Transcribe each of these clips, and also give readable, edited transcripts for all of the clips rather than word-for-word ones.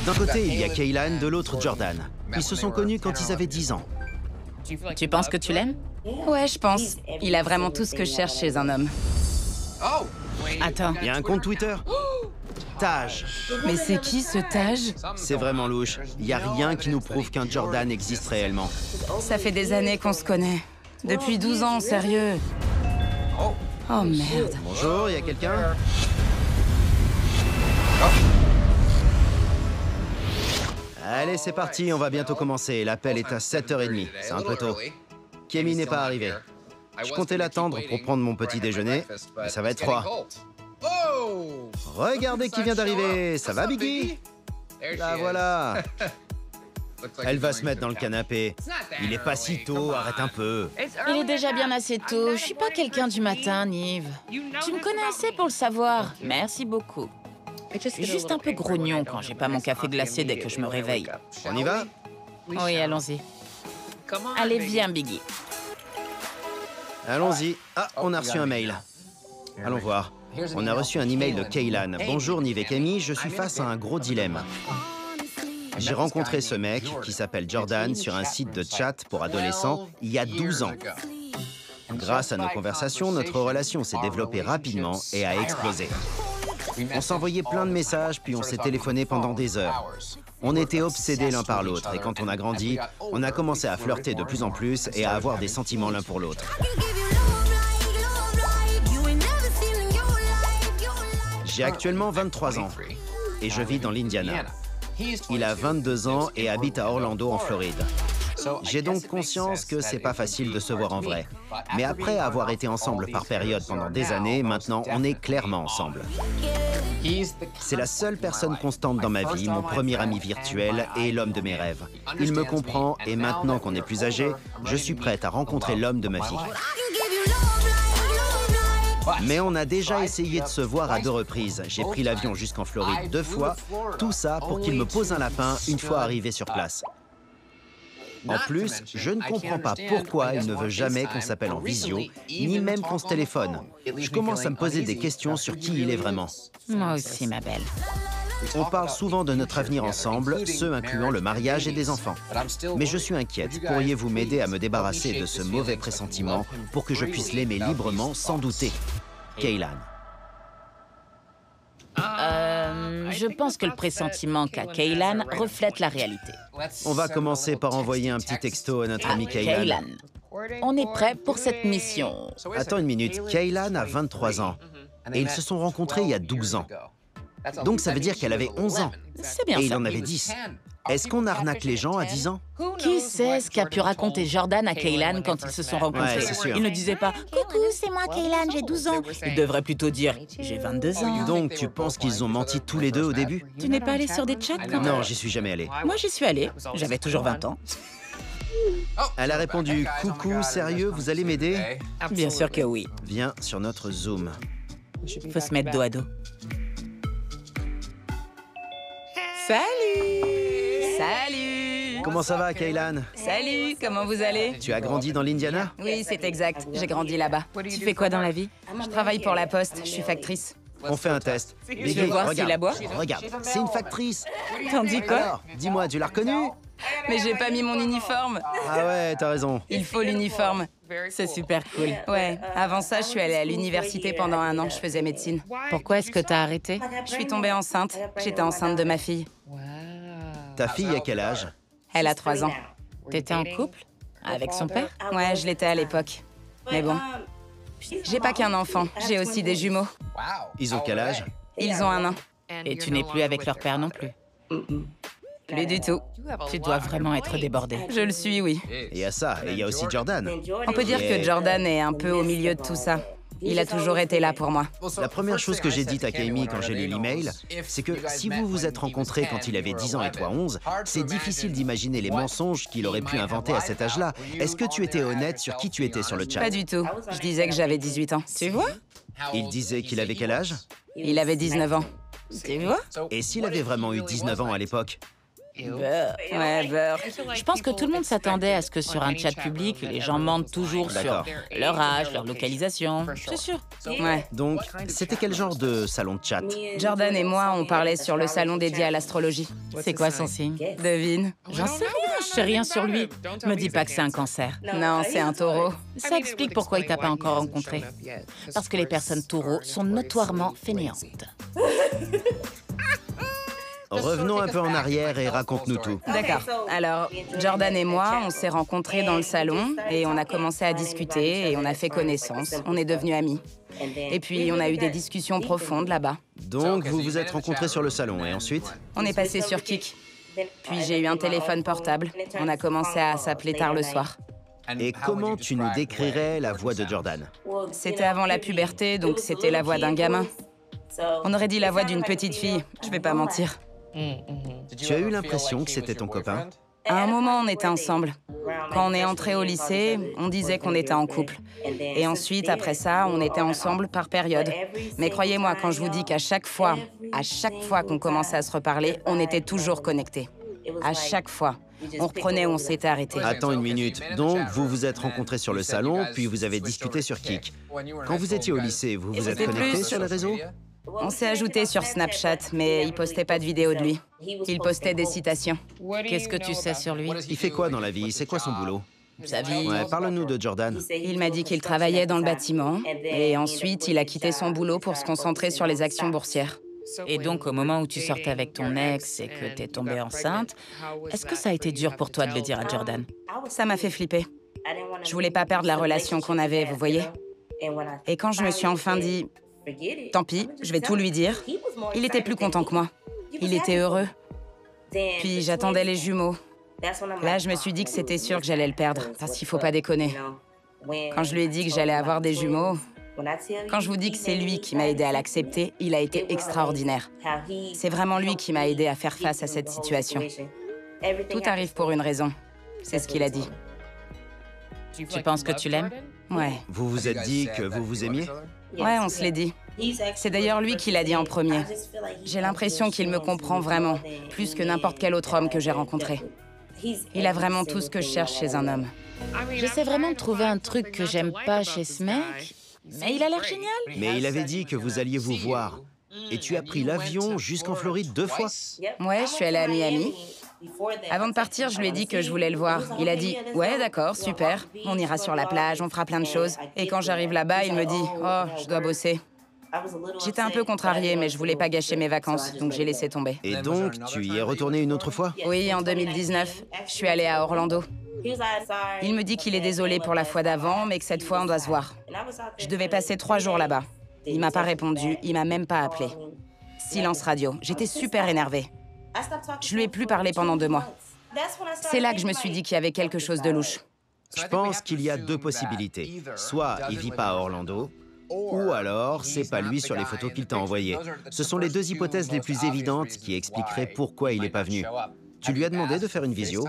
D'un côté, il y a Kaylan, de l'autre, Jordan. Ils se sont connus quand ils avaient 10 ans. Tu penses que tu l'aimes? Ouais, je pense. Il a vraiment tout ce que je cherche chez un homme. Attends. Il y a un compte Twitter. Taj. Mais c'est qui ce Taj? C'est vraiment louche. Il n'y a rien qui nous prouve qu'un Jordan existe réellement. Ça fait des années qu'on se connaît. Depuis 12 ans, sérieux. Oh merde. Bonjour, il y a quelqu'un? Allez, c'est parti, on va bientôt commencer. L'appel est à 7h30. C'est un peu tôt. Kémy n'est pas arrivé. Je comptais l'attendre pour prendre mon petit déjeuner, mais ça va être froid. Regardez qui vient d'arriver. Ça va, Biggie? La voilà. Elle va se mettre dans le canapé. Il est pas si tôt, arrête un peu. Il est déjà bien assez tôt. Je suis pas quelqu'un du matin, Nive. Tu me connais assez pour le savoir. Merci beaucoup. Je suis juste un peu grognon quand j'ai pas mon café glacé dès que je me réveille. On y va? Oui, allons-y. Allez, viens, Biggie. Allons-y. Ah, on a reçu un mail. Allons voir. On a reçu un email de Kaylan. Bonjour, Nive et Kémy, je suis face à un gros dilemme. J'ai rencontré ce mec, qui s'appelle Jordan, sur un site de chat pour adolescents, il y a 12 ans. Grâce à nos conversations, notre relation s'est développée rapidement et a explosé. On s'envoyait plein de messages, puis on s'est téléphoné pendant des heures. On était obsédés l'un par l'autre, et quand on a grandi, on a commencé à flirter de plus en plus et à avoir des sentiments l'un pour l'autre. J'ai actuellement 23 ans, et je vis dans l'Indiana. Il a 22 ans et habite à Orlando, en Floride. J'ai donc conscience que c'est pas facile de se voir en vrai. Mais après avoir été ensemble par période pendant des années, maintenant, on est clairement ensemble. C'est la seule personne constante dans ma vie, mon premier ami virtuel et l'homme de mes rêves. Il me comprend et maintenant qu'on est plus âgé, je suis prête à rencontrer l'homme de ma vie. Mais on a déjà essayé de se voir à 2 reprises. J'ai pris l'avion jusqu'en Floride 2 fois, tout ça pour qu'il me pose un lapin une fois arrivé sur place. En plus, je ne comprends pas pourquoi il ne veut jamais qu'on s'appelle en visio, ni même qu'on se téléphone. Je commence à me poser des questions sur qui il est vraiment. Moi aussi, ma belle. On parle souvent de notre avenir ensemble, ce incluant le mariage et des enfants. Mais je suis inquiète. Pourriez-vous m'aider à me débarrasser de ce mauvais pressentiment pour que je puisse l'aimer librement sans douter? Kaylan. Je pense que le pressentiment qu'a Kaylan reflète la réalité. On va commencer par envoyer un petit texto à notre ami Kaylan. Kaylan, on est prêt pour cette mission. Attends une minute, Kaylan a 23 ans. Et ils se sont rencontrés il y a 12 ans. Donc ça veut dire qu'elle avait 11 ans. C'est bien Et il ça. en avait 10. Est-ce qu'on arnaque les gens à 10 ans? Qui sait ce qu'a pu raconter Jordan à Kaylan quand ils se sont rencontrés? Ouais, c'est sûr. Il ne disait pas « Coucou, c'est moi Kaylan, j'ai 12 ans ». Il devrait plutôt dire « J'ai 22 ans ». Donc tu penses qu'ils ont menti tous les deux au début? Tu n'es pas allé sur des chats quand même? Non, j'y suis jamais allé. Moi, j'y suis allée. J'avais toujours 20 ans. Elle a répondu « Coucou, sérieux, vous allez m'aider ?» Bien sûr que oui. Viens sur notre Zoom. Faut se mettre dos à dos. Salut! Salut! Comment ça va, Kaylan? Salut, comment vous allez? Tu as grandi dans l'Indiana? Oui, c'est exact. J'ai grandi là-bas. Tu fais quoi dans la vie? Je travaille pour la Poste, je suis factrice. On fait un test. veux voir s'il la boit? Regarde, c'est une factrice. T'en dis quoi? Alors, dis-moi, tu l'as reconnue? Mais j'ai pas mis mon uniforme. Ah ouais, t'as raison. Il faut l'uniforme. C'est super cool. Ouais, avant ça, je suis allée à l'université pendant 1 an, je faisais médecine. Pourquoi est-ce que t'as arrêté? Je suis tombée enceinte. J'étais enceinte de ma fille. Ta fille a quel âge? Elle a 3 ans. T'étais en couple? Avec son père? Ouais, je l'étais à l'époque. Mais bon, j'ai pas qu'un enfant, j'ai aussi des jumeaux. Ils ont quel âge? Ils ont 1 an. Et tu n'es plus avec leur père non plus? Plus du tout. Tu dois vraiment être débordée. Je le suis, oui. Il y a ça, et il y a aussi Jordan. On peut dire que Jordan est un peu au milieu de tout ça. Il a toujours été là pour moi. La première chose que j'ai dite à Kémy quand j'ai lu l'email, c'est que si vous vous êtes rencontrés quand il avait 10 ans et toi 11, c'est difficile d'imaginer les mensonges qu'il aurait pu inventer à cet âge-là. Est-ce que tu étais honnête sur qui tu étais sur le chat? Pas du tout. Je disais que j'avais 18 ans. Tu vois? Il disait qu'il avait quel âge? Il avait 19 ans. Tu vois? Et s'il avait vraiment eu 19 ans à l'époque? Ouais, Burke. Je pense que tout le monde s'attendait à ce que sur un chat public, les gens mentent toujours sur D'accord. leur âge, leur localisation. C'est sûr. Ouais. Donc, c'était quel genre de salon de chat? Jordan et moi, on parlait sur le salon dédié à l'astrologie. C'est quoi son signe? Devine. J'en sais rien, je sais rien sur lui. Me dis pas que c'est un cancer. Non, c'est un taureau. Ça explique pourquoi il t'a pas encore rencontré. Parce que les personnes taureaux sont notoirement fainéantes. Revenons un peu en arrière et raconte-nous tout. D'accord. Alors, Jordan et moi, on s'est rencontrés dans le salon et on a commencé à discuter et on a fait connaissance. On est devenus amis. Et puis, on a eu des discussions profondes là-bas. Donc, vous vous êtes rencontrés sur le salon, et ensuite? On est passé sur Kik. Puis j'ai eu un téléphone portable. On a commencé à s'appeler tard le soir. Et comment tu nous décrirais la voix de Jordan? C'était avant la puberté, donc c'était la voix d'un gamin. On aurait dit la voix d'une petite fille, je vais pas mentir. Tu as eu l'impression que c'était ton copain? À un moment, on était ensemble. Quand on est entré au lycée, on disait qu'on était en couple. Et ensuite, après ça, on était ensemble par période. Mais croyez-moi, quand je vous dis qu'à chaque fois qu'on commençait à se reparler, on était toujours connectés. À chaque fois. On reprenait où on s'était arrêté. Attends une minute. Donc, vous vous êtes rencontrés sur le salon, puis vous avez discuté sur Kik. Quand vous étiez au lycée, vous vous êtes C'était connectés plus- sur les réseaux? On s'est ajouté sur Snapchat, mais il postait pas de vidéos de lui. Il postait des citations. Qu'est-ce que tu sais sur lui? Il fait quoi dans la vie? C'est quoi son boulot? Sa vie? Ouais, parle-nous de Jordan. Il m'a dit qu'il travaillait dans le bâtiment, et ensuite il a quitté son boulot pour se concentrer sur les actions boursières. Et donc, au moment où tu sortais avec ton ex et que t'es tombée enceinte, est-ce que ça a été dur pour toi de le dire à Jordan? Ça m'a fait flipper. Je voulais pas perdre la relation qu'on avait, vous voyez. Et quand je me suis enfin dit, tant pis, je vais tout lui dire, il était plus content que moi. Il était heureux. Puis j'attendais les jumeaux. Là, je me suis dit que c'était sûr que j'allais le perdre, parce qu'il faut pas déconner. Quand je lui ai dit que j'allais avoir des jumeaux, quand je vous dis que c'est lui qui m'a aidé à l'accepter, il a été extraordinaire. C'est vraiment lui qui m'a aidé à faire face à cette situation. Tout arrive pour une raison. C'est ce qu'il a dit. Tu penses que tu l'aimes? Ouais. Vous vous êtes dit que vous vous aimiez? Ouais, on se l'est dit. C'est d'ailleurs lui qui l'a dit en premier. J'ai l'impression qu'il me comprend vraiment, plus que n'importe quel autre homme que j'ai rencontré. Il a vraiment tout ce que je cherche chez un homme. J'essaie vraiment de trouver un truc que j'aime pas chez ce mec, mais il a l'air génial. Mais il avait dit que vous alliez vous voir. Et tu as pris l'avion jusqu'en Floride 2 fois? Ouais, je suis allée à Miami. Avant de partir, je lui ai dit que je voulais le voir. Il a dit « Ouais, d'accord, super. On ira sur la plage, on fera plein de choses. » Et quand j'arrive là-bas, il me dit « Oh, je dois bosser. » J'étais un peu contrariée, mais je voulais pas gâcher mes vacances, donc j'ai laissé tomber. Et donc, tu y es retourné une autre fois? Oui, en 2019, je suis allée à Orlando. Il me dit qu'il est désolé pour la fois d'avant, mais que cette fois, on doit se voir. Je devais passer 3 jours là-bas. Il m'a pas répondu, il m'a même pas appelé. Silence radio. J'étais super énervée. Je lui ai plus parlé pendant 2 mois. C'est là que je me suis dit qu'il y avait quelque chose de louche. Je pense qu'il y a 2 possibilités. Soit il vit pas à Orlando, ou alors c'est pas lui sur les photos qu'il t'a envoyées. Ce sont les 2 hypothèses les plus évidentes qui expliqueraient pourquoi il est pas venu. Tu lui as demandé de faire une visio,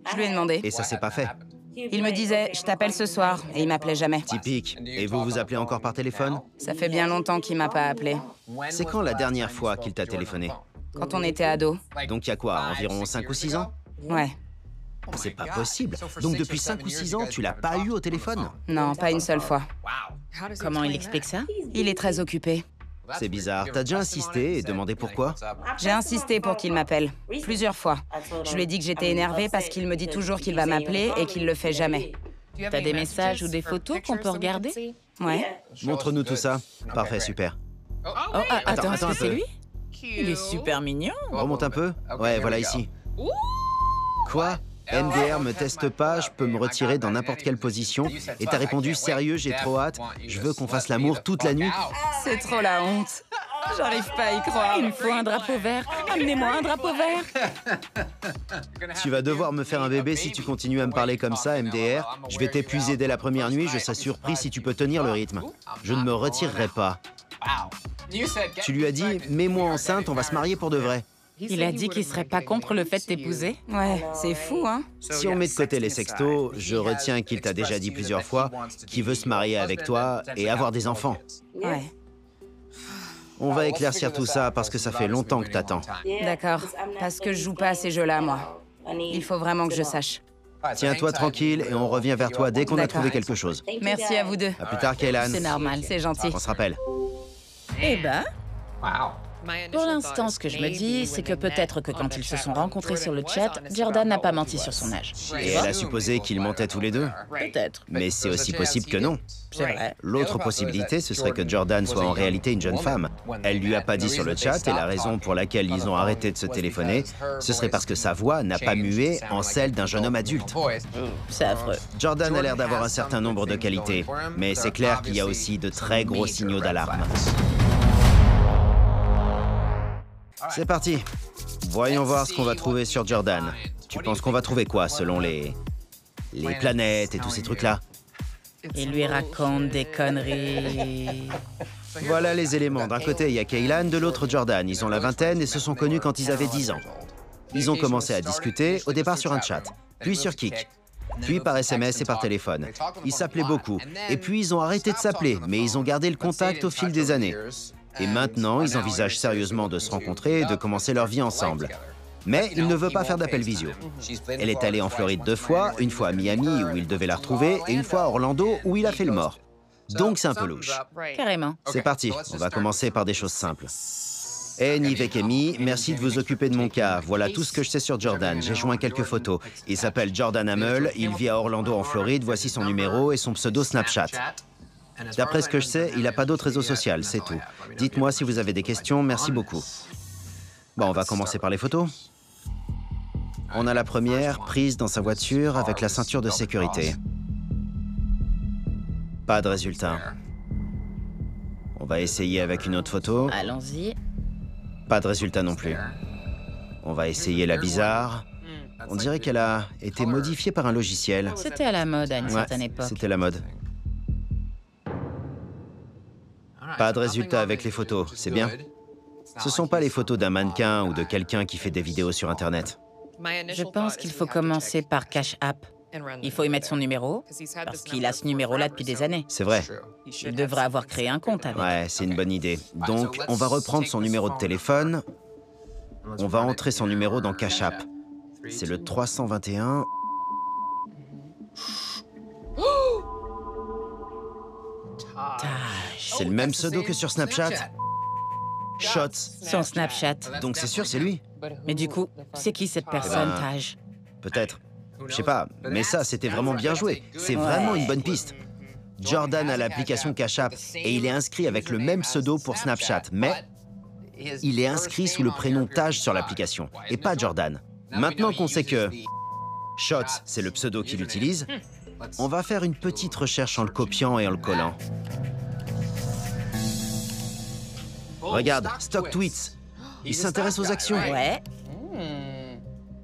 Je lui ai demandé. et ça s'est pas fait. Il me disait « Je t'appelle ce soir » et il m'appelait jamais. Typique. Et vous vous appelez encore par téléphone? Ça fait bien longtemps qu'il m'a pas appelé. C'est quand la dernière fois qu'il t'a téléphoné? Quand on était ados. Donc il y a quoi, environ 5 ou 6 ans? Ouais. C'est pas possible. Donc depuis 5 ou 6 ans, tu l'as pas eu au téléphone? Non, pas une seule fois. Comment il explique ça? Il est très occupé. C'est bizarre. T'as déjà insisté et demandé pourquoi? J'ai insisté pour qu'il m'appelle. Plusieurs fois. Je lui ai dit que j'étais énervée parce qu'il me dit toujours qu'il va m'appeler et qu'il le fait jamais. T'as des messages ou des photos qu'on peut regarder? Ouais. Montre-nous tout ça. Parfait, super. Oh, attends, est-ce attends un que c'est peu. lui? Il est super mignon. Remonte un peu. Ouais, voilà ici. Quoi? MDR me teste pas, je peux me retirer dans n'importe quelle position. Et t'as répondu sérieux, j'ai trop hâte. Je veux qu'on fasse l'amour toute la nuit. C'est trop la honte. J'arrive pas à y croire. Il me faut un drapeau vert. Amenez-moi un drapeau vert. Tu vas devoir me faire un bébé si tu continues à me parler comme ça, MDR. Je vais t'épuiser dès la première nuit, je serai surpris si tu peux tenir le rythme. Je ne me retirerai pas. Tu lui as dit, mets-moi enceinte, on va se marier pour de vrai. Il a dit qu'il serait pas contre le fait de t'épouser. Ouais, c'est fou, hein? Si on met de côté les sextos, je retiens qu'il t'a déjà dit plusieurs fois qu'il veut se marier avec toi et avoir des enfants. Ouais. On va éclaircir tout ça parce que ça fait longtemps que t'attends. D'accord, parce que je joue pas à ces jeux-là, moi. Il faut vraiment que je sache. Tiens-toi tranquille et on revient vers toi dès qu'on a trouvé quelque chose. Merci à vous deux. À plus tard, Kaylan. C'est normal, c'est gentil. On se rappelle. Eh ben, pour l'instant, ce que je me dis, c'est que peut-être que quand ils se sont rencontrés sur le chat, Jordan n'a pas menti sur son âge. Et elle a supposé qu'ils mentaient tous les deux. Peut-être. Mais c'est aussi possible que non. C'est vrai. L'autre possibilité, ce serait que Jordan soit en réalité une jeune femme. Elle lui a pas dit sur le chat et la raison pour laquelle ils ont arrêté de se téléphoner, ce serait parce que sa voix n'a pas mué en celle d'un jeune homme adulte. C'est affreux. Jordan a l'air d'avoir un certain nombre de qualités, mais c'est clair qu'il y a aussi de très gros signaux d'alarme. C'est parti. Voyons voir ce qu'on va trouver sur Jordan. Tu penses qu'on va trouver quoi selon les planètes et tous ces trucs-là? Il lui raconte des conneries. Voilà les éléments. D'un côté, il y a Kaylan, de l'autre, Jordan. Ils ont la vingtaine et se sont connus quand ils avaient 10 ans. Ils ont commencé à discuter, au départ sur un chat, puis sur Kik, puis par SMS et par téléphone. Ils s'appelaient beaucoup. Et puis, ils ont arrêté de s'appeler, mais ils ont gardé le contact au fil des années. Et maintenant, ils envisagent sérieusement de se rencontrer et de commencer leur vie ensemble. Mais il ne veut pas faire d'appel visio. Elle est allée en Floride 2 fois, une fois à Miami où il devait la retrouver, et une fois à Orlando où il a fait le mort. Donc c'est un peu louche. Carrément. C'est parti, on va commencer par des choses simples. Hey Nive et Camille, merci de vous occuper de mon cas. Voilà tout ce que je sais sur Jordan. J'ai joint quelques photos. Il s'appelle Jordan Hamel, il vit à Orlando en Floride, voici son numéro et son pseudo Snapchat. D'après ce que je sais, il n'a pas d'autre réseau social, c'est tout. Dites-moi si vous avez des questions, merci beaucoup. Bon, on va commencer par les photos. On a la première, prise dans sa voiture avec la ceinture de sécurité. Pas de résultat. On va essayer avec une autre photo. Allons-y. Pas de résultat non plus. On va essayer la bizarre. On dirait qu'elle a été modifiée par un logiciel. C'était à la mode à une certaine époque. C'était la mode. Pas de résultat avec les photos, c'est bien. Ce sont pas les photos d'un mannequin ou de quelqu'un qui fait des vidéos sur Internet. Je pense qu'il faut commencer par Cash App. Il faut y mettre son numéro, parce qu'il a ce numéro-là depuis des années. C'est vrai. Il devrait avoir créé un compte avec. Ouais, c'est une bonne idée. Donc, on va reprendre son numéro de téléphone. On va entrer son numéro dans Cash App. C'est le 321... Taj. C'est le même pseudo que sur Snapchat. Shots. Son Snapchat. Donc c'est sûr, c'est lui. Mais du coup, c'est qui cette personne, Taj? Peut-être. Je sais pas, mais ça, c'était vraiment bien joué. C'est vraiment une bonne piste. Jordan a l'application Cash App et il est inscrit avec le même pseudo pour Snapchat, mais il est inscrit sous le prénom Taj sur l'application, et pas Jordan. Maintenant qu'on sait que Shots, c'est le pseudo qu'il utilise, on va faire une petite recherche en le copiant et en le collant. Regarde, Stock Tweets. Il s'intéresse aux actions. Ouais.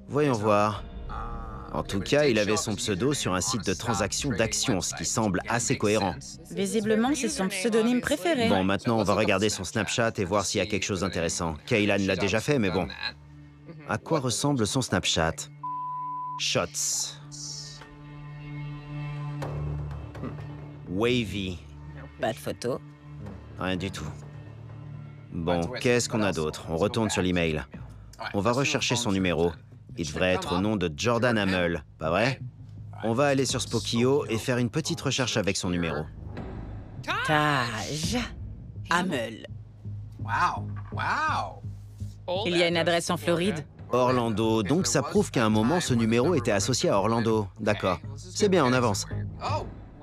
Voyons voir. En tout cas, il avait son pseudo sur un site de transaction d'actions, ce qui semble assez cohérent. Visiblement, c'est son pseudonyme préféré. Bon, maintenant, on va regarder son Snapchat et voir s'il y a quelque chose d'intéressant. Kaylan l'a déjà fait, mais bon. À quoi ressemble son Snapchat? Shots. Wavy. Pas de photo. Rien du tout. Bon, qu'est-ce qu'on a d'autre? On retourne sur l'email. On va rechercher son numéro. Il devrait être au nom de Jordan Hamel, pas vrai? On va aller sur Spokio et faire une petite recherche avec son numéro. Taj. Hamel. Il y a une adresse en Floride. Orlando, donc ça prouve qu'à un moment, ce numéro était associé à Orlando. D'accord. C'est bien, on avance.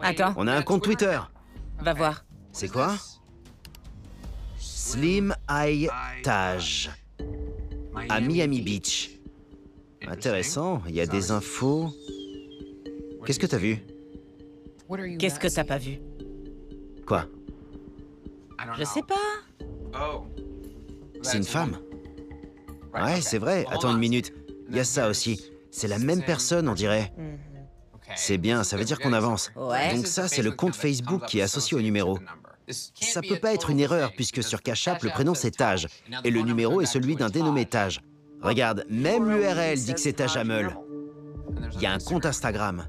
Attends, On a un compte Twitter. va voir. C'est quoi? Slim Eye Taj. À Miami Beach. Intéressant, il y a des infos. Qu'est-ce que t'as vu? Qu'est-ce que t'as pas vu? Quoi? Je sais pas. C'est une femme? Ouais, c'est vrai. Attends une minute. Il y a ça aussi. C'est la même personne, on dirait. C'est bien, ça veut dire qu'on avance. Ouais. Donc ça, c'est le compte Facebook qui est associé au numéro. Ça peut pas être une erreur, puisque sur Cash App, le prénom c'est Taj, et le numéro est celui d'un dénommé Taj. Regarde, même l'URL dit que c'est Taj Hamel. Il y a un compte Instagram.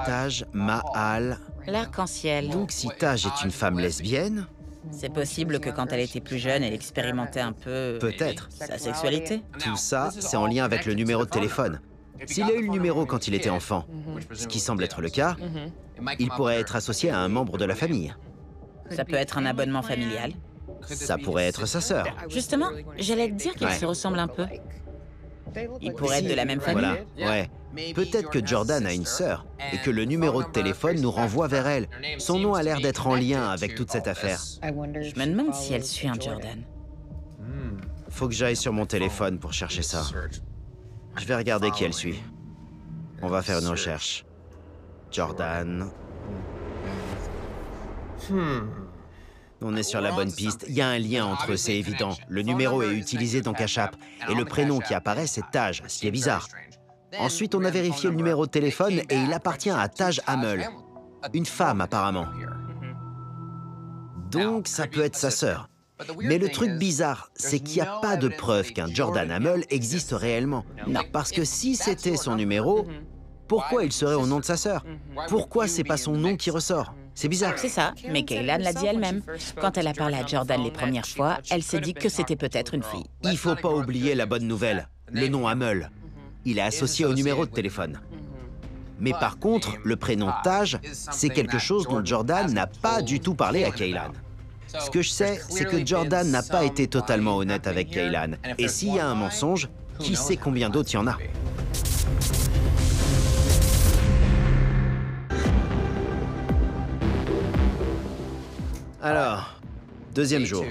Taj Mahal. L'arc-en-ciel. Donc si Taj est une femme lesbienne, C'est possible que quand elle était plus jeune, elle expérimentait un peu... Peut-être. sa sexualité. Tout ça, c'est en lien avec le numéro de téléphone. S'il a eu le numéro quand il était enfant, ce qui semble être le cas, il pourrait être associé à un membre de la famille. Ça peut être un abonnement familial. Ça pourrait être sa sœur. Justement, j'allais te dire qu'ils Ouais. se ressemblent un peu. Ils pourraient être de la même famille. Voilà, ouais. Peut-être que Jordan a une sœur et que le numéro de téléphone nous renvoie vers elle. Son nom a l'air d'être en lien avec toute cette affaire. Je me demande si elle suit un Jordan. Faut que j'aille sur mon téléphone pour chercher ça. Je vais regarder qui elle suit. On va faire une recherche. Jordan. On est sur la bonne piste. Il y a un lien entre eux, c'est évident. Le numéro est utilisé dans Cash App. Et le prénom qui apparaît, c'est Taj, ce qui est bizarre. Ensuite, on a vérifié le numéro de téléphone et il appartient à Taj Hamel. Une femme, apparemment. Donc, ça peut être sa sœur. Mais le truc bizarre, c'est qu'il n'y a pas de preuve qu'un Jordan Hamel existe réellement. Non, parce que si c'était son numéro, pourquoi il serait au nom de sa sœur? Pourquoi c'est pas son nom qui ressort? C'est bizarre. C'est ça, mais Kaylan l'a dit elle-même. Quand elle a parlé à Jordan les premières fois, elle s'est dit que c'était peut-être une fille. Il faut pas oublier la bonne nouvelle. Le nom Hamel. Il est associé au numéro de téléphone. Mais par contre, le prénom Taj, c'est quelque chose dont Jordan n'a pas du tout parlé à Kaylan. Ce que je sais, c'est que Jordan n'a pas été totalement honnête avec Kaylan. Et s'il y a un mensonge, qui sait combien d'autres il y en a? Alors, deuxième jour.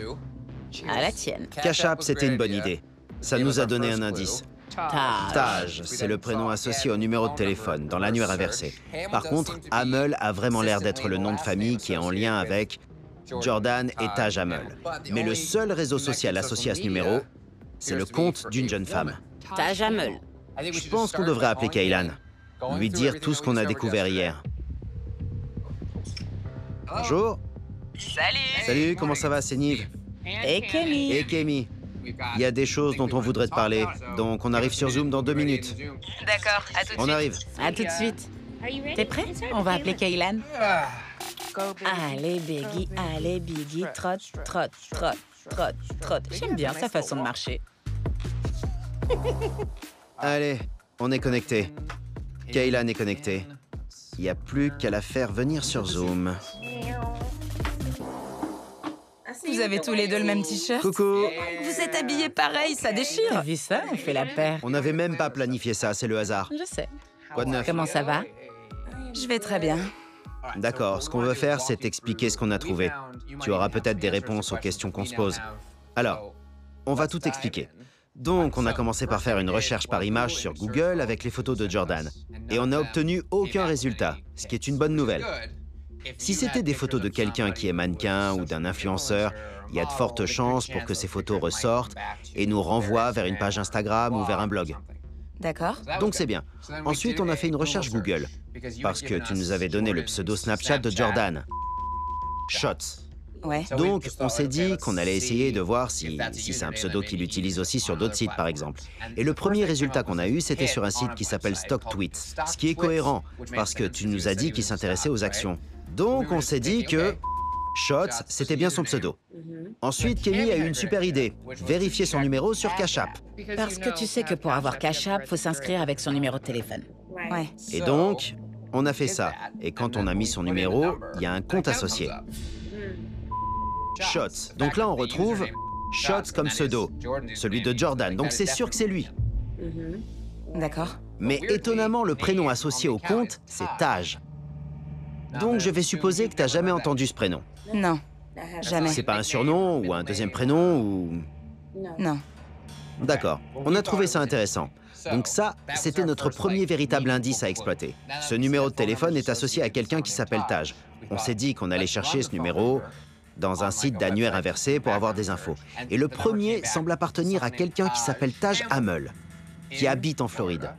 À la tienne. Cash App, c'était une bonne idée. Ça nous a donné un indice. Taj. Taj, c'est le prénom associé au numéro de téléphone, dans l'annuaire inversé. Par contre, Hamel a vraiment l'air d'être le nom de famille qui est en lien avec Jordan et Taj Hamel. Mais le seul réseau social associé à ce numéro, c'est le compte d'une jeune femme. Taj Hamel. Je pense qu'on devrait appeler Kaylan, lui dire tout ce qu'on a découvert hier. Bonjour. Salut, comment ça va, c'est Nive? Et Kenny. Et Kemi. Il y a des choses dont on voudrait te parler, donc on arrive sur Zoom dans 2 minutes. D'accord, à tout de suite. On arrive. À tout de suite. T'es prêt? On va appeler Kaylan. Allez, Biggie, trotte, trotte, trotte, trotte, trotte. J'aime bien sa façon de marcher. Allez, on est connecté. Kaylan est connectée. Il n'y a plus qu'à la faire venir sur Zoom. Vous avez tous les deux le même t-shirt? Coucou. Vous êtes habillés pareil, ça T'as déchire. vu ça? On fait la paire. On n'avait même pas planifié ça, c'est le hasard. Je sais. Quoi de neuf? Comment ça va? Je vais très bien. D'accord, ce qu'on veut faire, c'est t'expliquer ce qu'on a trouvé. Tu auras peut-être des réponses aux questions qu'on se pose. Alors, on va tout expliquer. Donc, on a commencé par faire une recherche par image sur Google avec les photos de Jordan. Et on n'a obtenu aucun résultat, ce qui est une bonne nouvelle. Si c'était des photos de quelqu'un qui est mannequin ou d'un influenceur, il y a de fortes chances pour que ces photos ressortent et nous renvoient vers une page Instagram ou vers un blog. D'accord. Donc c'est bien. Ensuite, on a fait une recherche Google, parce que tu nous avais donné le pseudo Snapchat de Jordan. Shots. Ouais. Donc, on s'est dit qu'on allait essayer de voir si c'est un pseudo qu'il utilise aussi sur d'autres sites, par exemple. Et le premier résultat qu'on a eu, c'était sur un site qui s'appelle Stock Tweets, ce qui est cohérent, parce que tu nous as dit qu'il s'intéressait aux actions. Donc, on s'est dit que Shots, c'était bien son pseudo. Ensuite, Kenny a eu une super idée, vérifier son numéro sur Cash App. Parce que tu sais que pour avoir Cash App, faut s'inscrire avec son numéro de téléphone. Ouais. Et donc, on a fait ça. Et quand on a mis son numéro, il y a un compte associé. Shots. Donc là, on retrouve Shots comme pseudo, celui de Jordan. Donc c'est sûr que c'est lui. D'accord. Mais étonnamment, le prénom associé au compte, c'est Taj. Donc je vais supposer que t'as jamais entendu ce prénom. Non. Jamais. C'est pas un surnom ou un deuxième prénom ou... Non. D'accord. On a trouvé ça intéressant. Donc ça, c'était notre premier véritable indice à exploiter. Ce numéro de téléphone est associé à quelqu'un qui s'appelle Taj. On s'est dit qu'on allait chercher ce numéro dans un site d'annuaire inversé pour avoir des infos. Et le premier semble appartenir à quelqu'un qui s'appelle Taj Hamel, qui habite en Floride.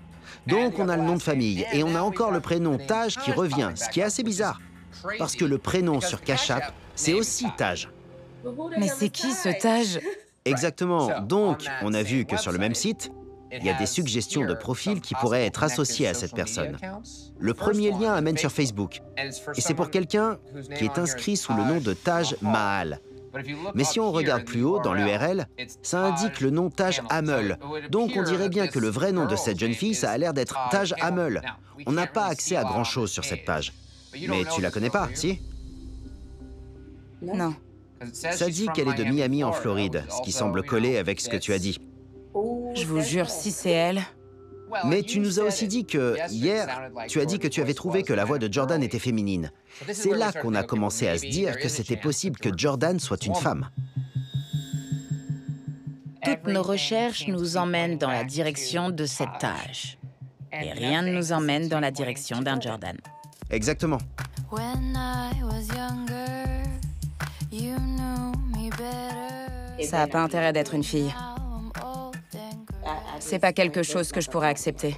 Donc on a le nom de famille et on a encore le prénom Taj qui revient, ce qui est assez bizarre. Parce que le prénom sur Cash App, c'est aussi Taj. Mais c'est qui ce Taj? Exactement. Donc, on a vu que sur le même site, il y a des suggestions de profils qui pourraient être associés à cette personne. Le premier lien amène sur Facebook. Et c'est pour quelqu'un qui est inscrit sous le nom de Taj Mahal. Mais si on regarde plus haut dans l'URL, ça indique le nom Taj Hamel. Donc on dirait bien que le vrai nom de cette jeune fille, ça a l'air d'être Taj Hamel. On n'a pas accès à grand-chose sur cette page. Mais tu la connais pas, si? Non. Ça dit qu'elle est de Miami en Floride, ce qui semble coller avec ce que tu as dit. Je vous jure, si c'est elle... Mais tu nous as aussi dit que, hier, tu as dit que tu avais trouvé que la voix de Jordan était féminine. C'est là qu'on a commencé à se dire que c'était possible que Jordan soit une femme. Toutes nos recherches nous emmènent dans la direction de cet âge. Et rien ne nous emmène dans la direction d'un Jordan. Exactement. Ça n'a pas intérêt d'être une fille. C'est pas quelque chose que je pourrais accepter.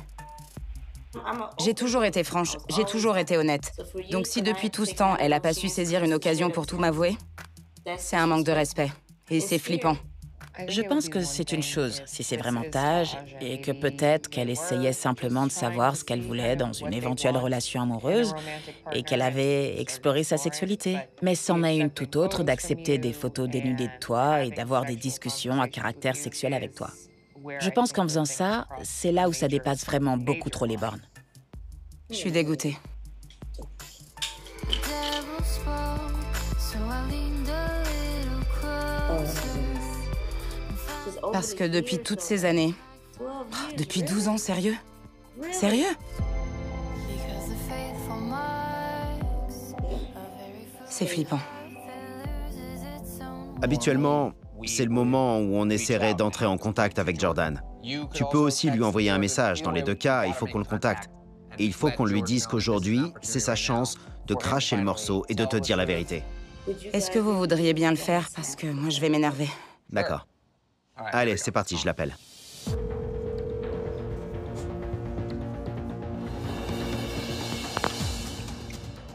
J'ai toujours été franche, j'ai toujours été honnête. Donc si depuis tout ce temps, elle n'a pas su saisir une occasion pour tout m'avouer, c'est un manque de respect. Et c'est flippant. Je pense que c'est une chose, si c'est vraiment Taj, et que peut-être qu'elle essayait simplement de savoir ce qu'elle voulait dans une éventuelle relation amoureuse, et qu'elle avait exploré sa sexualité. Mais c'en est une toute autre d'accepter des photos dénudées de toi et d'avoir des discussions à caractère sexuel avec toi. Je pense qu'en faisant ça, c'est là où ça dépasse vraiment beaucoup trop les bornes. Je suis dégoûtée. Parce que depuis toutes ces années... Depuis 12 ans, sérieux? Sérieux? C'est flippant. Habituellement, c'est le moment où on essaierait d'entrer en contact avec Jordan. Tu peux aussi lui envoyer un message. Dans les deux cas, il faut qu'on le contacte. Et il faut qu'on lui dise qu'aujourd'hui, c'est sa chance de cracher le morceau et de te dire la vérité. Est-ce que vous voudriez bien le faire? Parce que moi, je vais m'énerver. D'accord. Allez, c'est parti, je l'appelle.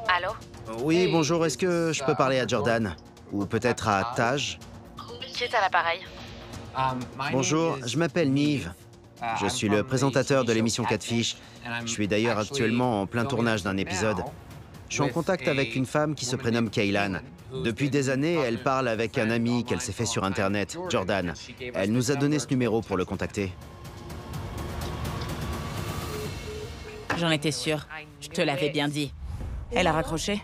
Allô? Oui, bonjour, est-ce que je peux parler à Jordan? Ou peut-être à Taj? Qui est à l'appareil? Bonjour, je m'appelle Nive. Je suis le présentateur de l'émission Catfish. Je suis d'ailleurs actuellement en plein tournage d'un épisode. Je suis en contact avec une femme qui se prénomme Kaylan. Depuis des années, elle parle avec un ami qu'elle s'est fait sur Internet, Jordan. Elle nous a donné ce numéro pour le contacter. J'en étais sûre. Je te l'avais bien dit. Elle a raccroché?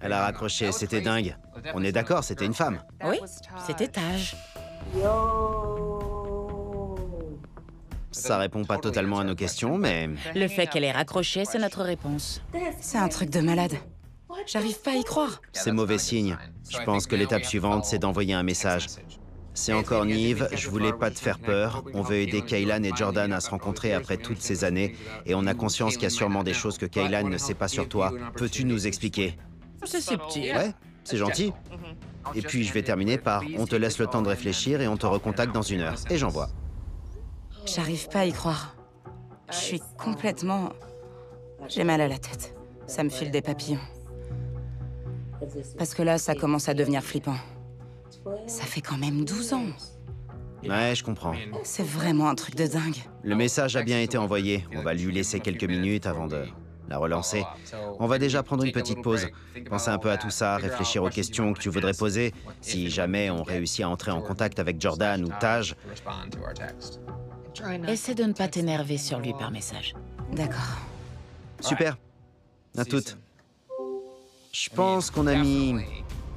Elle a raccroché, c'était dingue. On est d'accord, c'était une femme. Oui, c'était Taj. Ça répond pas totalement à nos questions, mais... Le fait qu'elle ait raccroché, c'est notre réponse. C'est un truc de malade. J'arrive pas à y croire. C'est mauvais signe. Je pense que l'étape suivante, c'est d'envoyer un message. C'est encore Nive, je voulais pas te faire peur. On veut aider Kaylan et Jordan à se rencontrer après toutes ces années. Et on a conscience qu'il y a sûrement des choses que Kaylan ne sait pas sur toi. Peux-tu nous expliquer? C'est subtil. Ouais, c'est gentil. Et puis je vais terminer par « On te laisse le temps de réfléchir et on te recontacte dans 1 heure ». Et j'envoie. J'arrive pas à y croire. Je suis complètement... J'ai mal à la tête. Ça me file des papillons. Parce que là, ça commence à devenir flippant. Ça fait quand même 12 ans. Ouais, je comprends. C'est vraiment un truc de dingue. Le message a bien été envoyé. On va lui laisser quelques minutes avant de la relancer. On va déjà prendre une petite pause. Penser un peu à tout ça, réfléchir aux questions que tu voudrais poser. Si jamais on réussit à entrer en contact avec Jordan ou Taj. Essaie de ne pas t'énerver sur lui par message. D'accord. Super. À toutes. Je pense qu'on a mis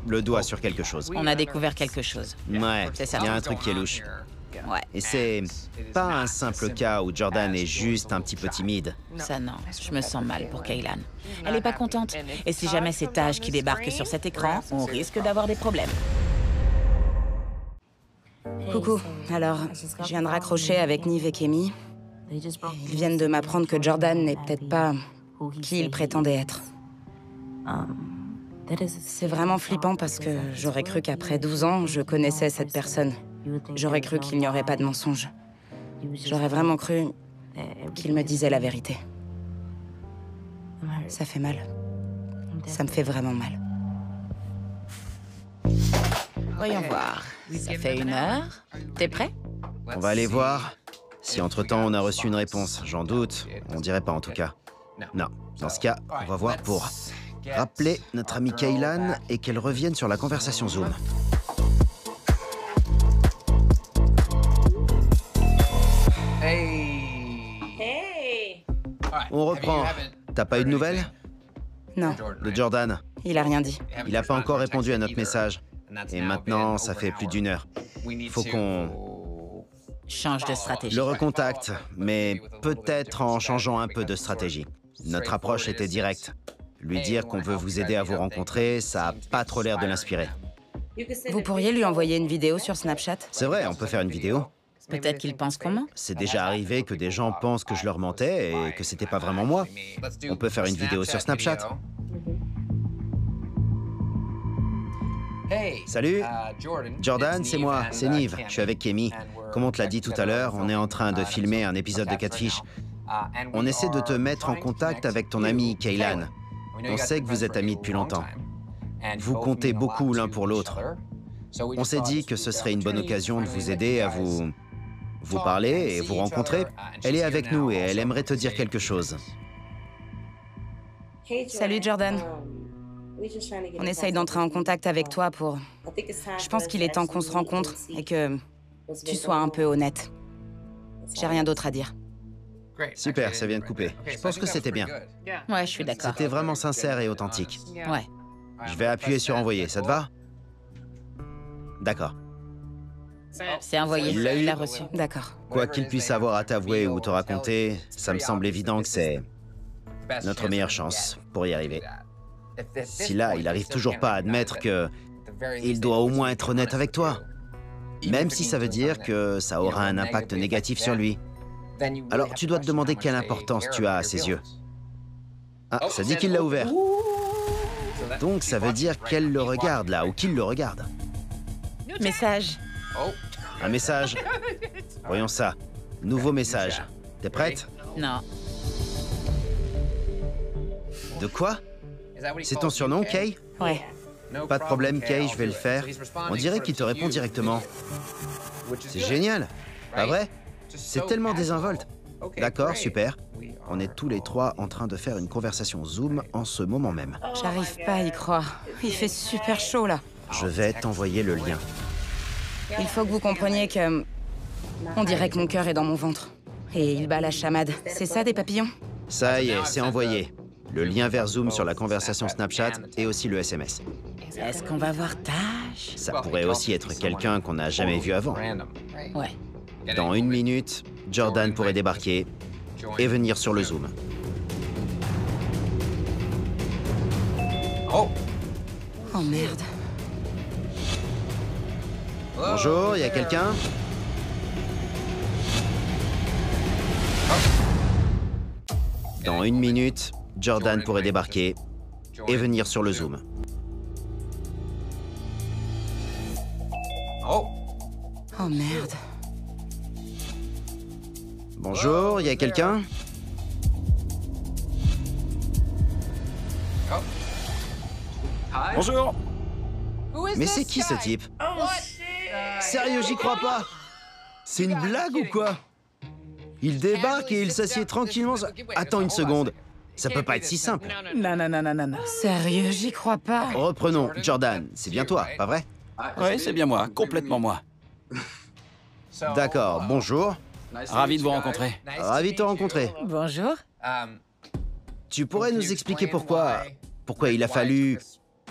le doigt sur quelque chose. On a découvert quelque chose. Ouais, C'est il certain. y a un truc qui est louche. Ouais, Et c'est pas un simple cas où Jordan est juste un petit peu timide. ça non. Je me sens mal pour Kaylan. Elle est pas contente. Et si jamais c'est Taj qui débarque sur cet écran, on risque d'avoir des problèmes. Coucou. Alors, je viens de raccrocher avec Nive et Kémy. Ils viennent de m'apprendre que Jordan n'est peut-être pas qui il prétendait être. C'est vraiment flippant parce que j'aurais cru qu'après 12 ans, je connaissais cette personne. J'aurais cru qu'il n'y aurait pas de mensonge. J'aurais vraiment cru qu'il me disait la vérité. Ça fait mal. Ça me fait vraiment mal. Voyons voir. Ça fait 1 heure. T'es prêt? On va aller voir. Si entre-temps on a reçu une réponse, j'en doute. On dirait pas en tout cas. Non. Dans ce cas, on va voir pour rappeler notre amie Kaylan et qu'elle revienne sur la conversation Zoom. on reprend. T'as pas eu de nouvelles Non, de Jordan? il a rien dit. Il n'a pas encore répondu à notre message. Et maintenant, ça fait plus d'1 heure. Faut qu'on Change de stratégie. le recontacte, mais peut-être en changeant un peu de stratégie. Notre approche était directe. Lui dire qu'on veut vous aider à vous rencontrer, ça a pas trop l'air de l'inspirer. Vous pourriez lui envoyer une vidéo sur Snapchat? C'est vrai, on peut faire une vidéo. Peut-être qu'il pense qu'on ment. C'est déjà arrivé que des gens pensent que je leur mentais et que c'était pas vraiment moi. On peut faire une vidéo sur Snapchat. Salut, Jordan, c'est moi, c'est Nive. Je suis avec Kemi. Comme on te l'a dit tout à l'heure, on est en train de filmer un épisode de Catfish. On essaie de te mettre en contact avec ton ami Kaylan. On sait que vous êtes amis depuis longtemps. Vous comptez beaucoup l'un pour l'autre. On s'est dit que ce serait une bonne occasion de vous aider à vous parler et vous rencontrer. Elle est avec nous et elle aimerait te dire quelque chose. Salut Jordan. On essaye d'entrer en contact avec toi pour... Je pense qu'il est temps qu'on se rencontre et que tu sois un peu honnête. J'ai rien d'autre à dire. Super, ça vient de couper. Je pense que c'était bien. Ouais, je suis d'accord. C'était vraiment sincère et authentique. Ouais. Je vais appuyer sur envoyer, ça te va? D'accord. C'est envoyé. Il l'a eu. Il l'a reçu. D'accord. Quoi qu'il puisse avoir à t'avouer ou te raconter, ça me semble évident que c'est notre meilleure chance pour y arriver. Si là, il arrive toujours pas à admettre que il doit au moins être honnête avec toi, même si ça veut dire que ça aura un impact négatif sur lui. Alors tu dois te demander quelle importance tu as à ses yeux. Ah, ça dit qu'il l'a ouvert. Donc ça veut dire qu'elle le regarde là, ou qu'il le regarde. Message. Un message. Voyons ça. Nouveau message. T'es prête? Non. De quoi? C'est ton surnom, Kay? Ouais. Pas de problème, Kay, je vais le faire. On dirait qu'il te répond directement. C'est génial. Pas vrai? C'est tellement désinvolte. D'accord, super. On est tous les trois en train de faire une conversation Zoom en ce moment même. J'arrive pas à y croire. Il fait super chaud là. Je vais t'envoyer le lien. Il faut que vous compreniez que... On dirait que mon cœur est dans mon ventre. Et il bat la chamade. C'est ça, des papillons? Ça y est, c'est envoyé. Le lien vers Zoom sur la conversation Snapchat et aussi le SMS. Est-ce qu'on va voir Taj? Ça pourrait aussi être quelqu'un qu'on n'a jamais vu avant. Ouais. Dans 1 minute, Jordan pourrait débarquer et venir sur le Zoom. Oh merde. Bonjour, y a quelqu'un? Dans 1 minute, Jordan pourrait débarquer et venir sur le Zoom. Oh merde. Bonjour, y a quelqu'un? Bonjour. Mais c'est qui ce type? Sérieux, j'y crois pas! C'est une blague ou quoi? Il débarque et il s'assied tranquillement... Attends une seconde. Ça peut pas être si simple. Non. Sérieux, j'y crois pas. Reprenons. Jordan, c'est bien toi, pas vrai? Oui, c'est bien moi, complètement moi. D'accord, bonjour. Ravi de vous rencontrer. Ravi de te rencontrer. Bonjour. Tu pourrais nous expliquer pourquoi il a fallu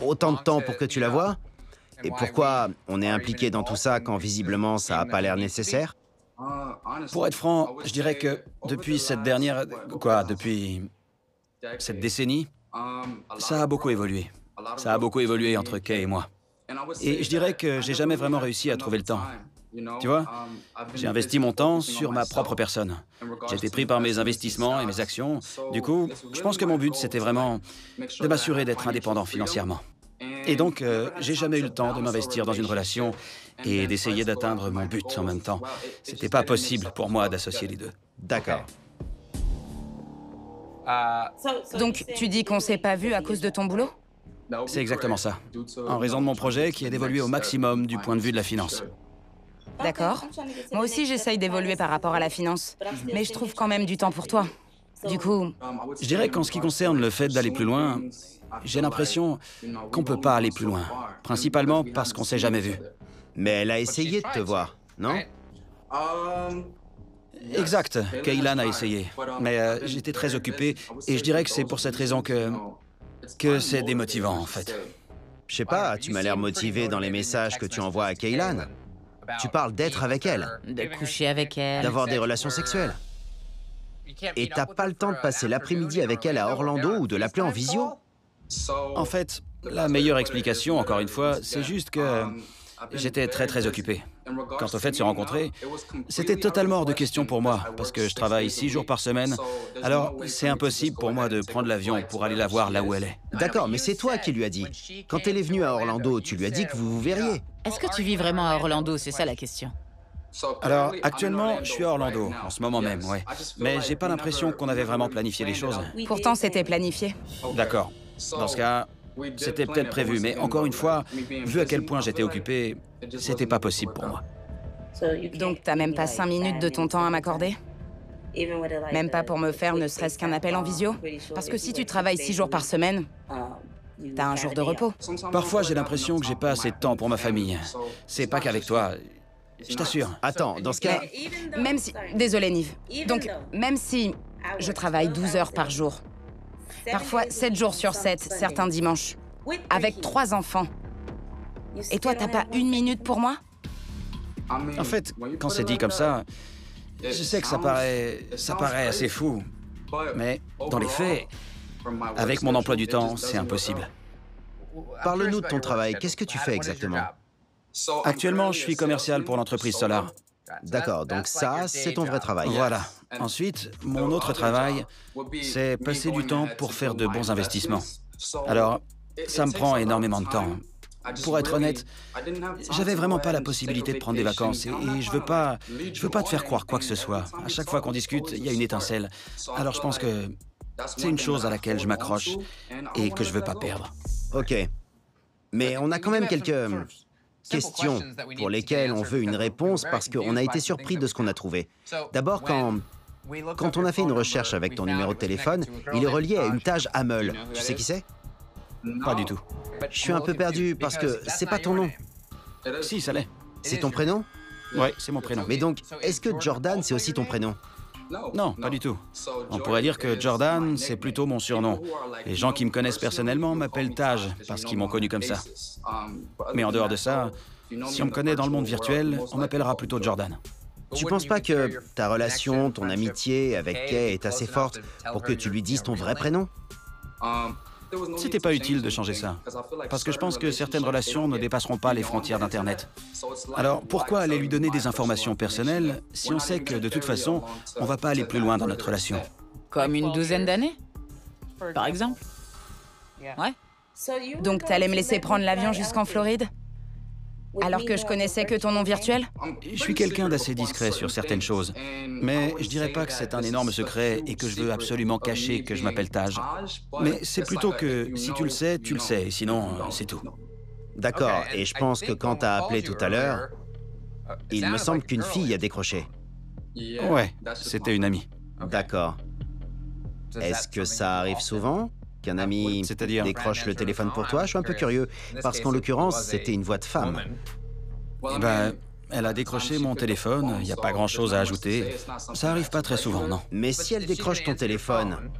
autant de temps pour que tu la vois? Et pourquoi on est impliqué dans tout ça quand visiblement ça a pas l'air nécessaire? Pour être franc, je dirais que depuis cette dernière... depuis cette décennie, ça a beaucoup évolué. Ça a beaucoup évolué entre Kay et moi. Et je dirais que j'ai jamais vraiment réussi à trouver le temps. Tu vois, j'ai investi mon temps sur ma propre personne. J'étais pris par mes investissements et mes actions. Du coup, je pense que mon but, c'était vraiment de m'assurer d'être indépendant financièrement. Et donc, j'ai jamais eu le temps de m'investir dans une relation et d'essayer d'atteindre mon but en même temps. C'était pas possible pour moi d'associer les deux. D'accord. Donc, tu dis qu'on s'est pas vu à cause de ton boulot? C'est exactement ça. En raison de mon projet qui est d'évoluer au maximum du point de vue de la finance. D'accord. Moi aussi, j'essaye d'évoluer par rapport à la finance. Mais je trouve quand même du temps pour toi. Du coup... Je dirais qu'en ce qui concerne le fait d'aller plus loin, j'ai l'impression qu'on peut pas aller plus loin. Principalement parce qu'on s'est jamais vu. Mais elle a essayé de te voir, non? Exact, Kaylan a essayé. Mais j'étais très occupé et je dirais que c'est pour cette raison que c'est démotivant, en fait. Je sais pas, tu m'as l'air motivé dans les messages que tu envoies à Kaylan. Tu parles d'être avec elle, De coucher avec elle. d'avoir des relations sexuelles. Et t'as pas le temps de passer l'après-midi avec elle à Orlando ou de l'appeler en visio? En fait, la meilleure explication, encore une fois, c'est juste que j'étais très occupé. Quant au fait de se rencontrer, c'était totalement hors de question pour moi, parce que je travaille 6 jours par semaine. Alors, c'est impossible pour moi de prendre l'avion pour aller la voir là où elle est. D'accord, mais c'est toi qui lui as dit. Quand elle est venue à Orlando, tu lui as dit que vous vous verriez. Est-ce que tu vis vraiment à Orlando? C'est ça la question. Alors, actuellement, je suis à Orlando, en ce moment même, ouais. Mais j'ai pas l'impression qu'on avait vraiment planifié les choses. Pourtant, c'était planifié. D'accord. Dans ce cas, c'était peut-être prévu, mais encore une fois, vu à quel point j'étais occupé, c'était pas possible pour moi. Donc, t'as même pas 5 minutes de ton temps à m'accorder? Même pas pour me faire ne serait-ce qu'un appel en visio? Parce que si tu travailles 6 jours par semaine, t'as un jour de repos. Parfois, j'ai l'impression que j'ai pas assez de temps pour ma famille. C'est pas qu'avec toi, je t'assure. Attends, dans ce cas, Même si... Désolée, Nive. Donc, même si je travaille 12 heures par jour, parfois 7 jours sur 7, certains dimanches, avec 3 enfants, et toi, t'as pas 1 minute pour moi? En fait, quand c'est dit comme ça, je sais que ça paraît assez fou. Mais dans les faits, avec mon emploi du temps, c'est impossible. parle-nous de ton travail. Qu'est-ce que tu fais exactement? Actuellement, je suis commercial pour l'entreprise Solar. D'accord, donc ça, c'est ton vrai travail. Voilà. Ensuite, mon autre travail, c'est passer du temps pour faire de bons investissements. Alors, ça me prend énormément de temps. Pour être honnête, j'avais vraiment pas la possibilité de prendre des vacances et je veux pas te faire croire quoi que ce soit. À chaque fois qu'on discute, il y a une étincelle. Alors je pense que c'est une chose à laquelle je m'accroche et que je veux pas perdre. Ok. Mais on a quand même quelques questions pour lesquelles on veut une réponse parce qu'on a été surpris de ce qu'on a trouvé. D'abord, quand on a fait une recherche avec ton numéro de téléphone, il est relié à une Taj Hamel. Tu sais qui c'est? Pas du tout. Je suis un peu perdu parce que c'est pas ton nom. Si, ça l'est. C'est ton prénom? Ouais, c'est mon prénom. Mais donc, est-ce que Jordan, c'est aussi ton prénom? Non, pas du tout. On pourrait dire que Jordan, c'est plutôt mon surnom. Les gens qui me connaissent personnellement m'appellent Taj, parce qu'ils m'ont connu comme ça. Mais en dehors de ça, si on me connaît dans le monde virtuel, on m'appellera plutôt Jordan. Tu penses pas que ta relation, ton amitié avec Kay est assez forte pour que tu lui dises ton vrai prénom? C'était pas utile de changer ça, parce que je pense que certaines relations ne dépasseront pas les frontières d'Internet. Alors pourquoi aller lui donner des informations personnelles si on sait que de toute façon, on va pas aller plus loin dans notre relation? Comme une douzaine d'années? Par exemple? Ouais. Donc, t'allais me laisser prendre l'avion jusqu'en Floride? Alors que je connaissais que ton nom virtuel? Je suis quelqu'un d'assez discret sur certaines choses, mais je dirais pas que c'est un énorme secret et que je veux absolument cacher que je m'appelle Taj. Mais c'est plutôt que si tu le sais, et sinon, c'est tout. D'accord, et je pense que quand t'as appelé tout à l'heure, il me semble qu'une fille a décroché. Ouais, c'était une amie. D'accord. Est-ce que ça arrive souvent qu'un ami C'est-à-dire décroche le téléphone pour toi? Je suis un peu curieux, parce qu'en l'occurrence, c'était une voix de femme. Eh ben, elle a décroché mon téléphone, il n'y a pas grand-chose à ajouter. Ça arrive pas très souvent, non. Mais si elle décroche ton téléphone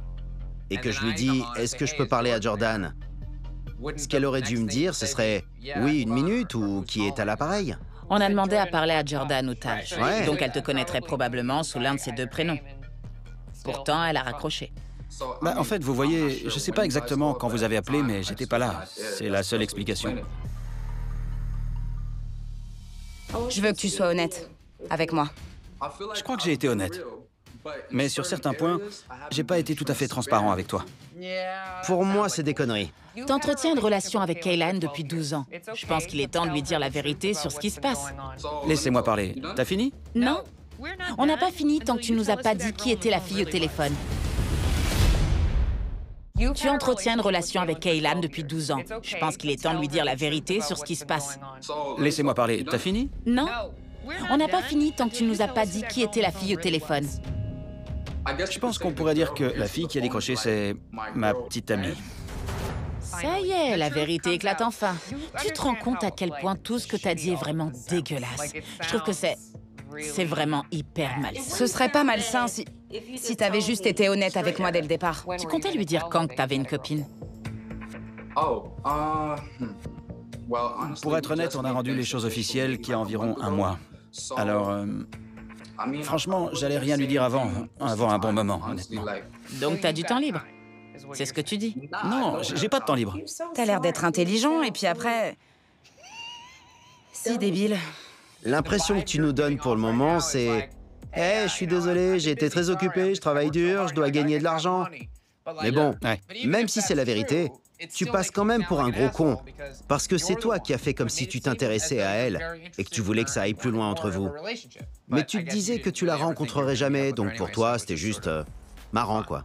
et que je lui dis « Est-ce que je peux parler à Jordan ?» Ce qu'elle aurait dû me dire, ce serait « Oui, 1 minute » ou « Qui est à l'appareil ?» On a demandé à parler à Jordan ou Taj. Ouais. Donc elle te connaîtrait probablement sous l'un de ces 2 prénoms. Pourtant, elle a raccroché. Bah, en fait, vous voyez, je sais pas exactement quand vous avez appelé, mais j'étais pas là. C'est la seule explication. Je veux que tu sois honnête avec moi. Je crois que j'ai été honnête. Mais sur certains points, j'ai pas été tout à fait transparent avec toi. Pour moi, c'est des conneries. T'entretiens une relation avec Kaylan depuis 12 ans. Je pense qu'il est temps de lui dire la vérité sur ce qui se passe. Laissez-moi parler. T'as fini? Non? On n'a pas fini tant que tu nous as pas dit qui était la fille au téléphone. Tu entretiens une relation avec Kaylan depuis 12 ans. Je pense qu'il est temps de lui dire la vérité sur ce qui se passe. Laissez-moi parler. T'as fini? Non? On n'a pas fini tant que tu nous as pas dit qui était la fille au téléphone. Je pense qu'on pourrait dire que la fille qui a décroché, c'est ma petite amie. Ça y est, la vérité éclate enfin. Tu te rends compte à quel point tout ce que t'as dit est vraiment dégueulasse. Je trouve que c'est C'est vraiment hyper malsain. Ce serait pas malsain si t'avais juste été honnête avec moi dès le départ. Tu comptais lui dire quand que t'avais une copine? Pour être honnête, on a rendu les choses officielles qu'il y a environ un mois. Alors, franchement, j'allais rien lui dire avant un bon moment, honnêtement. Donc t'as du temps libre? C'est ce que tu dis? Non, j'ai pas de temps libre. T'as l'air d'être intelligent, et puis après... Si débile. L'impression que tu nous donnes pour le moment, c'est « Hey, je suis désolé, j'ai été très occupé, je travaille dur, je dois gagner de l'argent. » Mais bon, Ouais. même si c'est la vérité, tu passes quand même pour un gros con. Parce que c'est toi qui as fait comme si tu t'intéressais à elle et que tu voulais que ça aille plus loin entre vous. Mais tu te disais que tu la rencontrerais jamais, donc pour toi, c'était juste marrant, quoi.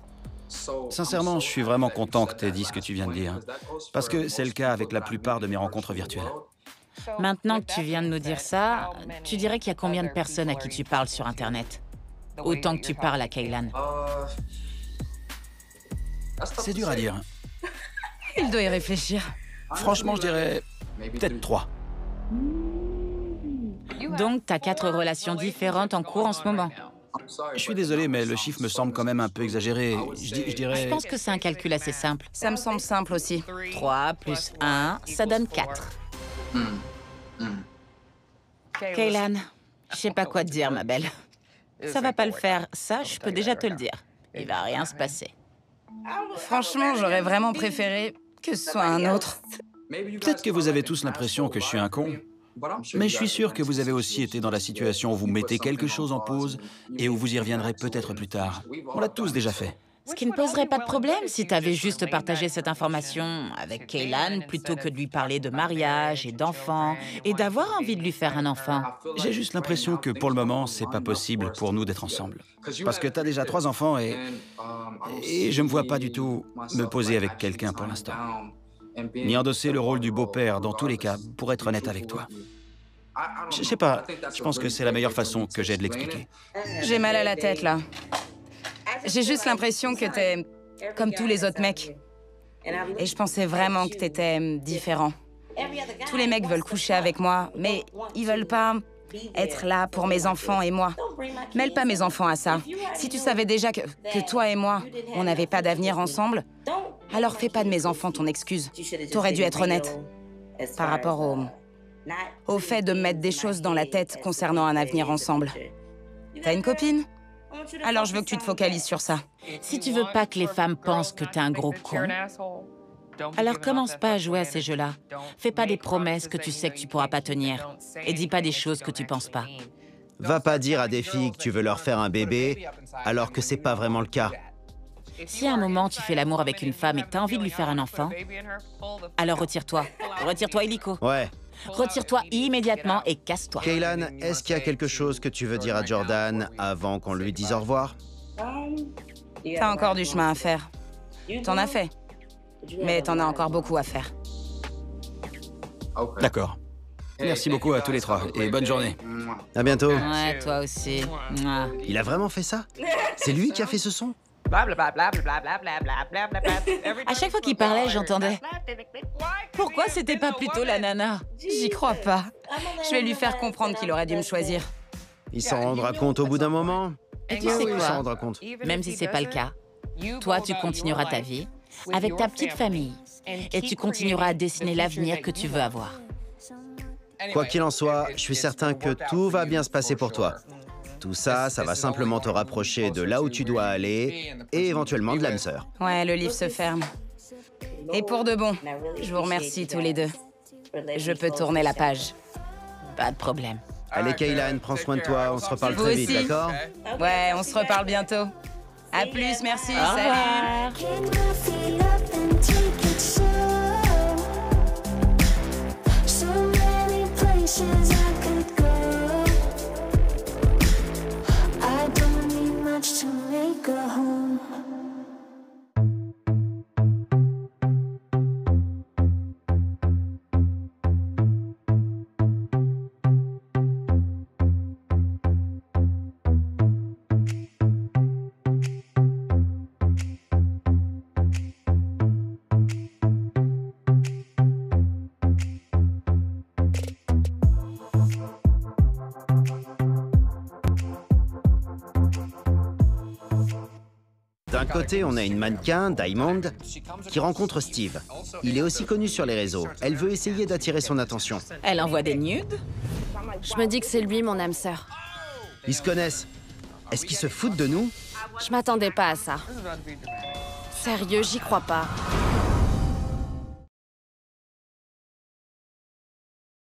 Sincèrement, je suis vraiment content que tu aies dit ce que tu viens de dire. Parce que c'est le cas avec la plupart de mes rencontres virtuelles. Maintenant que tu viens de nous dire ça, tu dirais qu'il y a combien de personnes à qui tu parles sur Internet? Autant que tu parles à Kaylan. C'est dur à dire. Il doit y réfléchir. Franchement, je dirais peut-être 3. Donc t'as 4 relations différentes en cours en ce moment. Je suis désolé, mais le chiffre me semble quand même un peu exagéré. Je dirais... Je pense que c'est un calcul assez simple. Ça me semble simple aussi. 3 plus 1, ça donne 4. Kaylan, je sais pas quoi te dire, ma belle. Ça va pas le faire, ça, je peux déjà te le dire. Il va rien se passer. Franchement, j'aurais vraiment préféré que ce soit un autre. Peut-être que vous avez tous l'impression que je suis un con, mais je suis sûr que vous avez aussi été dans la situation où vous mettez quelque chose en pause et où vous y reviendrez peut-être plus tard. On l'a tous déjà fait. Ce qui ne poserait pas de problème si t'avais juste partagé cette information avec Kaylan plutôt que de lui parler de mariage et d'enfants et d'avoir envie de lui faire un enfant. J'ai juste l'impression que pour le moment, c'est pas possible pour nous d'être ensemble. Parce que t'as déjà 3 enfants et je me vois pas du tout me poser avec quelqu'un pour l'instant. Ni endosser le rôle du beau-père dans tous les cas, pour être honnête avec toi. Je sais pas, je pense que c'est la meilleure façon que j'ai de l'expliquer. J'ai mal à la tête, là. J'ai juste l'impression que t'es comme tous les autres mecs. Et je pensais vraiment que t'étais différent. Tous les mecs veulent coucher avec moi, mais ils veulent pas être là pour mes enfants et moi. Mêle pas mes enfants à ça. Si tu savais déjà que toi et moi, on n'avait pas d'avenir ensemble, alors fais pas de mes enfants ton excuse. T'aurais dû être honnête par rapport au fait de me mettre des choses dans la tête concernant un avenir ensemble. T'as une copine? Alors je veux que tu te focalises sur ça. Si tu veux pas que les femmes pensent que t'es un gros con, alors commence pas à jouer à ces jeux-là. Fais pas des promesses que tu sais que tu pourras pas tenir. Et dis pas des choses que tu penses pas. Va pas dire à des filles que tu veux leur faire un bébé alors que c'est pas vraiment le cas. Si à un moment tu fais l'amour avec une femme et que t'as envie de lui faire un enfant, alors retire-toi. Retire-toi illico. Ouais. Retire-toi immédiatement et casse-toi. Kaylan, est-ce qu'il y a quelque chose que tu veux dire à Jordan avant qu'on lui dise au revoir? T'as encore du chemin à faire. T'en as fait. Mais t'en as encore beaucoup à faire. D'accord. Merci beaucoup à tous les 3 et bonne journée. À bientôt. Ouais, toi aussi. Mouah. Il a vraiment fait ça? C'est lui qui a fait ce son? À chaque fois qu'il parlait, j'entendais. Pourquoi c'était pas plutôt la nana? J'y crois pas. Je vais lui faire comprendre qu'il aurait dû me choisir. Il s'en rendra compte au bout d'un moment? Et tu sais Il s'en quoi? rendra compte. Même si c'est pas le cas, toi, tu continueras ta vie avec ta petite famille et tu continueras à dessiner l'avenir que tu veux avoir. Quoi qu'il en soit, je suis certain que tout va bien se passer pour toi. Tout ça, ça va simplement te rapprocher de là où tu dois aller et éventuellement de l'âme sœur. Ouais, le livre se ferme. Et pour de bon, je vous remercie tous les deux. Je peux tourner la page. Pas de problème. Allez, Kaylan, prends soin de toi, on se reparle Vous très vite, aussi. d'accord? Ouais, on se reparle bientôt. À plus, merci, Au salut. revoir. Get my feet up and take it slow. So many places I could go. I don't need much to make a home. D'un côté, on a une mannequin, Diamond, qui rencontre Steve. Il est aussi connu sur les réseaux. Elle veut essayer d'attirer son attention. Elle envoie des nudes? Je me dis que c'est lui, mon âme sœur. Ils se connaissent. Est-ce qu'ils se foutent de nous? Je m'attendais pas à ça. Sérieux, j'y crois pas.